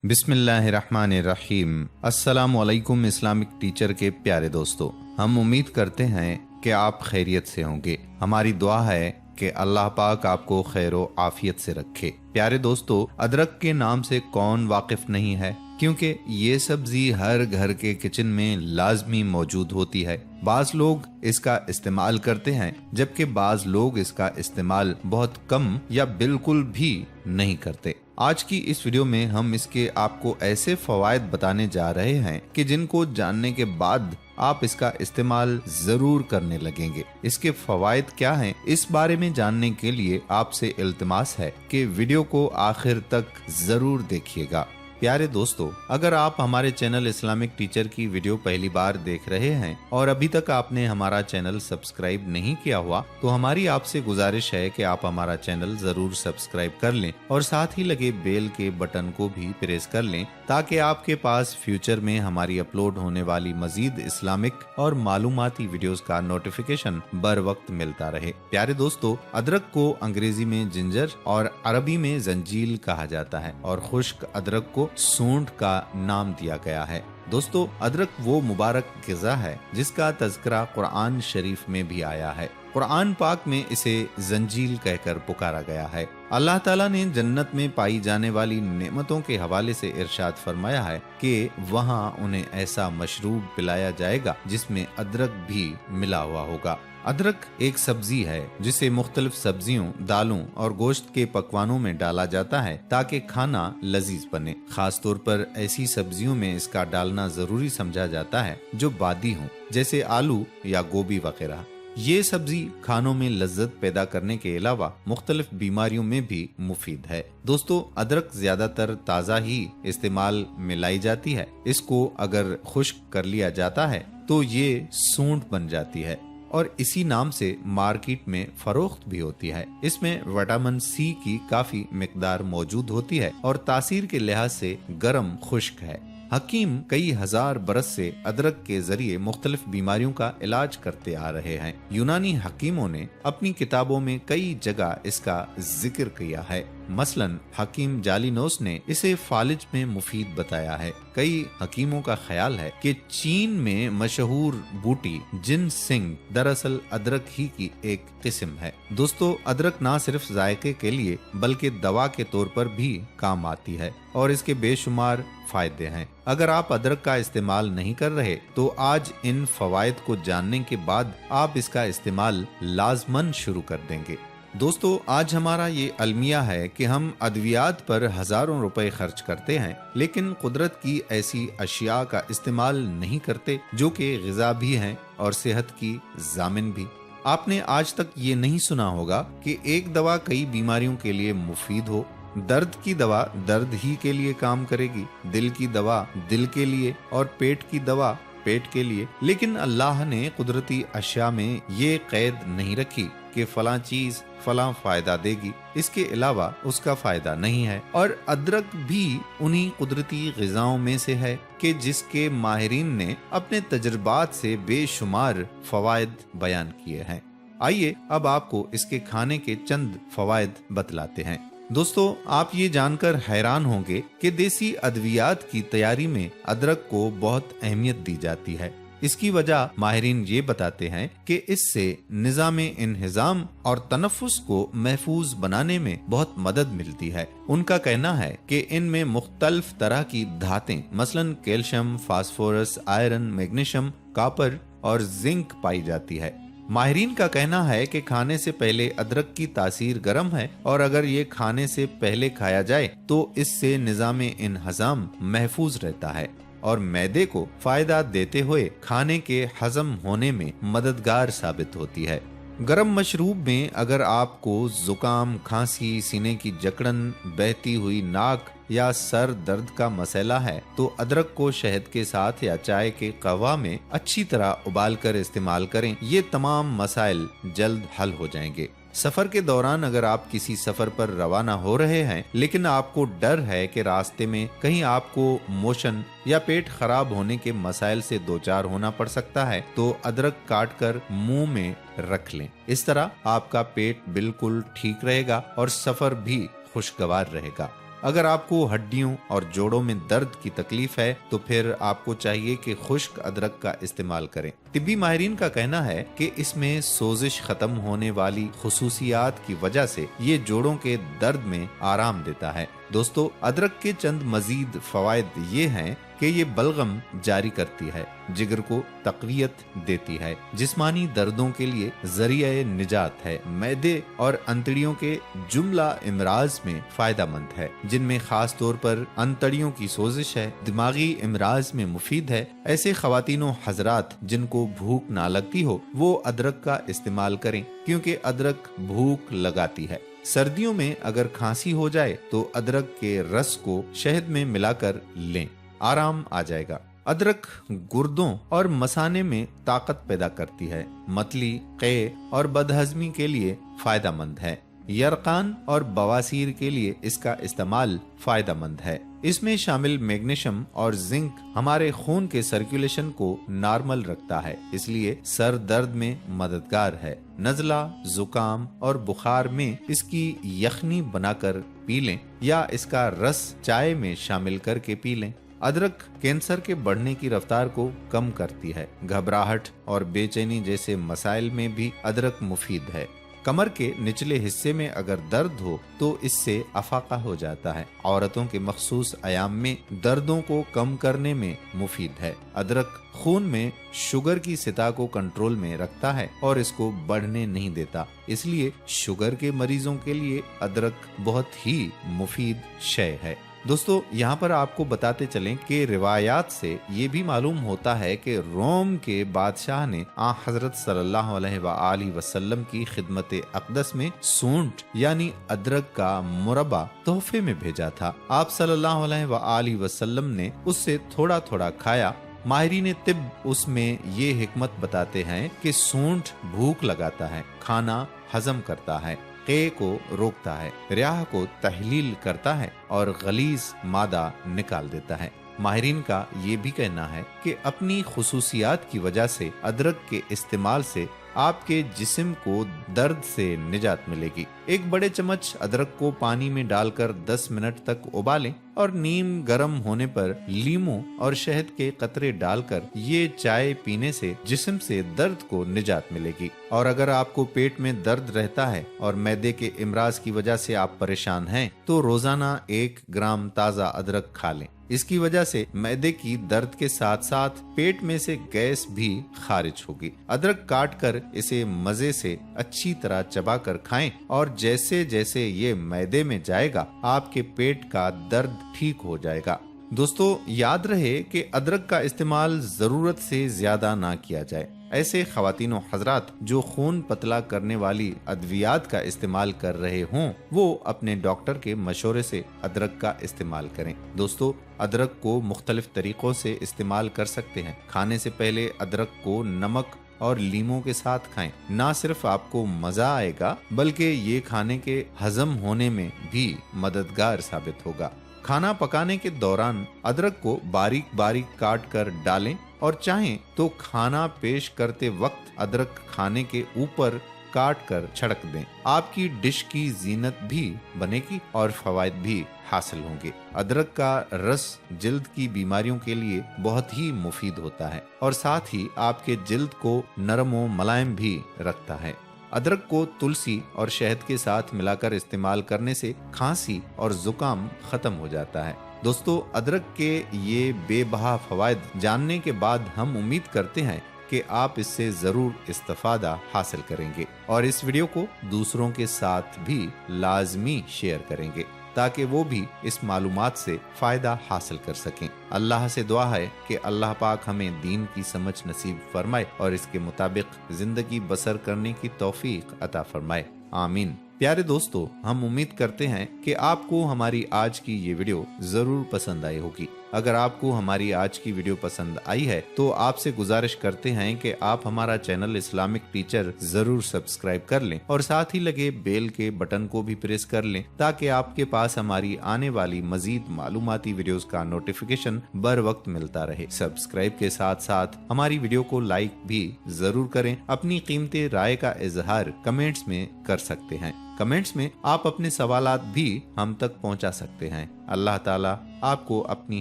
बिस्मिल्लाहिर्रहमानिर्रहीम। अस्सलाम वालेकुम इस्लामिक टीचर के प्यारे दोस्तों, हम उम्मीद करते हैं कि आप खैरियत से होंगे। हमारी दुआ है कि अल्लाह पाक आपको खैर व आफियत से रखे। प्यारे दोस्तों, अदरक के नाम से कौन वाकिफ नहीं है, क्योंकि ये सब्जी हर घर के किचन में लाजमी मौजूद होती है। बाज लोग इसका इस्तेमाल करते हैं, जबकि बाज लोग इसका इस्तेमाल बहुत कम या बिल्कुल भी नहीं करते। आज की इस वीडियो में हम इसके आपको ऐसे फवायद बताने जा रहे हैं कि जिनको जानने के बाद आप इसका इस्तेमाल जरूर करने लगेंगे। इसके फवायद क्या हैं, इस बारे में जानने के लिए आपसे इल्तिमास है कि वीडियो को आखिर तक जरूर देखिएगा। प्यारे दोस्तों, अगर आप हमारे चैनल इस्लामिक टीचर की वीडियो पहली बार देख रहे हैं और अभी तक आपने हमारा चैनल सब्सक्राइब नहीं किया हुआ, तो हमारी आपसे गुजारिश है कि आप हमारा चैनल जरूर सब्सक्राइब कर लें और साथ ही लगे बेल के बटन को भी प्रेस कर लें, ताकि आपके पास फ्यूचर में हमारी अपलोड होने वाली मजीद इस्लामिक और मालूमाती वीडियोस का नोटिफिकेशन बर वक्त मिलता रहे। प्यारे दोस्तों, अदरक को अंग्रेजी में जिंजर और अरबी में जंजील कहा जाता है और खुश्क अदरक को सूंठ का नाम दिया गया है। दोस्तों, अदरक वो मुबारक ग़िज़ा है जिसका तज़किरा कुरान शरीफ में भी आया है। कुरान पाक में इसे जंजील कहकर पुकारा गया है। अल्लाह ताला ने जन्नत में पाई जाने वाली नेमतों के हवाले से इरशाद फरमाया है कि वहाँ उन्हें ऐसा मशरूब पिलाया जाएगा जिसमें अदरक भी मिला हुआ होगा। अदरक एक सब्जी है जिसे मुख्तलिफ सब्जियों, दालों और गोश्त के पकवानों में डाला जाता है ताकि खाना लजीज बने। खास तौर पर ऐसी सब्जियों में इसका डालना जरूरी समझा जाता है जो बादी हों, जैसे आलू या गोभी वगैरह। ये सब्जी खानों में लज्जत पैदा करने के अलावा मुख्तलिफ बीमारियों में भी मुफीद है। दोस्तों, अदरक ज्यादातर ताज़ा ही इस्तेमाल में लाई जाती है। इसको अगर खुश्क कर लिया जाता है तो ये सूंठ बन जाती है और इसी नाम से मार्केट में फरोख्त भी होती है। इसमें विटामिन सी की काफी मिकदार मौजूद होती है और तासीर के लिहाज से गर्म खुश्क है। हकीम कई हजार बरस से अदरक के जरिए मुख्तलिफ बीमारियों का इलाज करते आ रहे हैं। यूनानी हकीमों ने अपनी किताबों में कई जगह इसका जिक्र किया है। मसलन हकीम जालिनोस ने इसे फालिज में मुफीद बताया है। कई हकीमों का ख्याल है कि चीन में मशहूर बूटी जिनसिंग दरअसल अदरक ही की एक किस्म है। दोस्तों, अदरक ना सिर्फ जायके के लिए बल्कि दवा के तौर पर भी काम आती है और इसके बेशुमार फायदे हैं। अगर आप अदरक का इस्तेमाल नहीं कर रहे तो आज इन फवायद को जानने के बाद आप इसका इस्तेमाल लाजमन शुरू कर देंगे। दोस्तों, आज हमारा ये अलमिया है कि हम अद्वियात पर हजारों रुपए खर्च करते हैं, लेकिन कुदरत की ऐसी अशिया का इस्तेमाल नहीं करते जो कि ग़िज़ा भी हैं और सेहत की जामिन भी। आपने आज तक ये नहीं सुना होगा कि एक दवा कई बीमारियों के लिए मुफीद हो। दर्द की दवा दर्द ही के लिए काम करेगी, दिल की दवा दिल के लिए और पेट की दवा पेट के लिए। लेकिन अल्लाह ने कुदरती अशिया में ये कैद नहीं रखी कि फलां चीज फलां फायदा देगी, इसके अलावा उसका फायदा नहीं है। और अदरक भी उन्हीं कुदरती ग़िज़ाओं में से है कि जिसके माहिरीन ने अपने तजुर्बात से बेशुमार फवायद बयान किए हैं। आइए अब आपको इसके खाने के चंद फवायद बतलाते हैं। दोस्तों, आप ये जानकर हैरान होंगे कि देसी अद्वियात की तैयारी में अदरक को बहुत अहमियत दी जाती है। इसकी वजह माहिरीन ये बताते हैं कि इससे निज़ामे इंहिज़ाम और तनफ़ुस को महफूज बनाने में बहुत मदद मिलती है। उनका कहना है कि इनमें मुख्तलिफ तरह की धातें मसलन calcium, phosphorus, iron, magnesium, copper और जिंक पाई जाती है। माहिरीन का कहना है कि खाने से पहले अदरक की तासीर गर्म है और अगर ये खाने से पहले खाया जाए तो इससे निज़ामे इंहिज़ाम महफूज रहता है और मैदे को फायदा देते हुए खाने के हजम होने में मददगार साबित होती है। गरम मशरूब में अगर आपको जुकाम, खांसी, सीने की जकड़न, बहती हुई नाक या सर दर्द का मसला है तो अदरक को शहद के साथ या चाय के कहवा में अच्छी तरह उबाल कर इस्तेमाल करें। ये तमाम मसाइल जल्द हल हो जाएंगे। सफर के दौरान अगर आप किसी सफर पर रवाना हो रहे हैं लेकिन आपको डर है कि रास्ते में कहीं आपको मोशन या पेट खराब होने के मसाइल से दो चार होना पड़ सकता है तो अदरक काट कर मुंह में रख लें। इस तरह आपका पेट बिल्कुल ठीक रहेगा और सफर भी खुशगवार रहेगा। اگر آپ کو ہڈیوں اور جوڑوں میں درد کی تکلیف ہے تو پھر آپ کو چاہیے کہ خشک ادرک کا استعمال کریں۔ طبی ماہرین کا کہنا ہے کہ اس میں سوزش ختم ہونے والی خصوصیات کی وجہ سے یہ جوڑوں کے درد میں آرام دیتا ہے۔ دوستو، ادرک کے چند مزید فوائد یہ ہیں کہ یہ بلغم جاری کرتی ہے، جگر کو تقویت دیتی ہے، جسمانی دردوں کے لیے ذریعہ نجات ہے، معدے اور انتڑیوں کے جملہ امراض میں فائدہ مند ہے، جن میں خاص طور پر انتڑیوں کی سوزش ہے، دماغی امراض میں مفید ہے۔ ایسے خواتین و حضرات جن کو بھوک نہ لگتی ہو وہ ادرک کا استعمال کریں، کیونکہ ادرک بھوک لگاتی ہے۔ سردیوں میں اگر کھانسی ہو جائے تو ادرک کے رس کو شہد میں ملا کر لیں، آرام آ جائے گا۔ ادرک گردوں اور مثانے میں طاقت پیدا کرتی ہے، متلی، قے اور بدہضمی کے لیے فائدہ مند ہے۔ یرقان اور بواسیر کے لیے اس کا استعمال فائدہ مند ہے۔ اس میں شامل میگنیشیم اور زنک ہمارے خون کے سرکولیشن کو نارمل رکھتا ہے، اس لیے سر درد میں مددگار ہے۔ نزلہ، زکام اور بخار میں اس کی یخنی بنا کر پی لیں یا اس کا رس چائے میں شامل کر کے پی لیں۔ ادرک کینسر کے بڑھنے کی رفتار کو کم کرتی ہے۔ گھبراہٹ اور بے چینی جیسے مسائل میں بھی ادرک مفید ہے۔ کمر کے نچلے حصے میں اگر درد ہو تو اس سے افاقہ ہو جاتا ہے۔ عورتوں کے مخصوص ایام میں دردوں کو کم کرنے میں مفید ہے۔ ادرک خون میں شوگر کی سطح کو کنٹرول میں رکھتا ہے اور اس کو بڑھنے نہیں دیتا، اس لیے شوگر کے مریضوں کے لیے ادرک بہت ہی مفید شے ہے۔ دوستو، یہاں پر آپ کو بتاتے چلیں کہ روایات سے یہ بھی معلوم ہوتا ہے کہ روم کے بادشاہ نے حضرت صلی اللہ علیہ وآلہ وسلم کی خدمت اقدس میں سونٹ یعنی ادرک کا مربع تحفے میں بھیجا تھا۔ آپ صلی اللہ علیہ وآلہ وسلم نے اس سے تھوڑا تھوڑا کھایا۔ ماہرین طب اس میں یہ حکمت بتاتے ہیں کہ سونٹ بھوک لگاتا ہے، کھانا ہضم کرتا ہے، قے کو روکتا ہے، ریاح کو تحلیل کرتا ہے اور غلیظ مادہ نکال دیتا ہے۔ ماہرین کا یہ بھی کہنا ہے کہ اپنی خصوصیات کی وجہ سے ادرک کے استعمال سے آپ کے جسم کو درد سے نجات ملے گی۔ ایک بڑے چمچ ادرک کو پانی میں ڈال کر 10 منٹ تک ابالیں اور نیم گرم ہونے پر لیموں اور شہد کے قطرے ڈال کر یہ چائے پینے سے جسم سے درد کو نجات ملے گی۔ اور اگر آپ کو پیٹ میں درد رہتا ہے اور معدے کے امراض کی وجہ سے آپ پریشان ہیں تو روزانہ 1 گرام تازہ ادرک کھا لیں۔ اس کی وجہ سے معدے کی درد کے ساتھ ساتھ پیٹ میں سے گیس بھی خارج ہوگی۔ ادرک کاٹ کر اسے مزے سے اچھی طرح چبا کر کھائیں اور جیسے جیسے یہ معدے میں جائے گا آپ کے پیٹ کا درد ٹھیک ہو جائے گا۔ دوستو، یاد رہے کہ ادرک کا استعمال ضرورت سے زیادہ نہ کیا جائے۔ ایسے خواتین و حضرات جو خون پتلا کرنے والی ادویات کا استعمال کر رہے ہوں وہ اپنے ڈاکٹر کے مشورے سے ادرک کا استعمال کریں۔ دوستو، ادرک کو مختلف طریقوں سے استعمال کر سکتے ہیں۔ کھانے سے پہلے ادرک کو نمک اور لیموں کے ساتھ کھائیں، نہ صرف آپ کو مزہ آئے گا بلکہ یہ کھانے کے ہضم ہونے میں بھی مددگار ثابت ہوگا۔ کھانا پکانے کے دوران ادرک کو باریک باریک کاٹ کر ڈالیں اور چاہیں تو کھانا پیش کرتے وقت ادرک کھانے کے اوپر کاٹ کر چھڑک دیں۔ آپ کی ڈش کی زینت بھی بنے گی اور فوائد بھی حاصل ہوں گے۔ ادرک کا رس جلد کی بیماریوں کے لیے بہت ہی مفید ہوتا ہے اور ساتھ ہی آپ کے جلد کو نرم و ملائم بھی رکھتا ہے۔ ادرک کو تلسی اور شہد کے ساتھ ملا کر استعمال کرنے سے کھانسی اور زکام ختم ہو جاتا ہے۔ دوستو، ادرک کے یہ بے بہا فوائد جاننے کے بعد ہم امید کرتے ہیں کہ آپ اس سے ضرور استفادہ حاصل کریں گے اور اس ویڈیو کو دوسروں کے ساتھ بھی لازمی شیئر کریں گے تاکہ وہ بھی اس معلومات سے فائدہ حاصل کر سکیں۔ اللہ سے دعا ہے کہ اللہ پاک ہمیں دین کی سمجھ نصیب فرمائے اور اس کے مطابق زندگی بسر کرنے کی توفیق عطا فرمائے، آمین۔ پیارے دوستو، ہم امید کرتے ہیں کہ آپ کو ہماری آج کی یہ ویڈیو ضرور پسند آئی ہوگی۔ اگر آپ کو ہماری آج کی ویڈیو پسند آئی ہے تو آپ سے گزارش کرتے ہیں کہ آپ ہمارا چینل اسلامک ٹیچر ضرور سبسکرائب کر لیں اور ساتھ ہی لگے بیل کے بٹن کو بھی پریس کر لیں تاکہ آپ کے پاس ہماری آنے والی مزید معلوماتی ویڈیوز کا نوٹیفیکیشن بر وقت ملتا رہے۔ سبسکرائب کے ساتھ ساتھ ہماری ویڈیو کو لائک بھی ضرور کریں۔ اپنی قیمتی رائے کا اظہار کمنٹس میں کر سکتے ہیں۔ کمنٹس میں آپ اپنے سوالات بھی ہم تک پہنچا سکتے ہیں۔ اللہ تعالیٰ آپ کو اپنی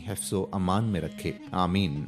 حفظ و امان میں رکھے، آمین۔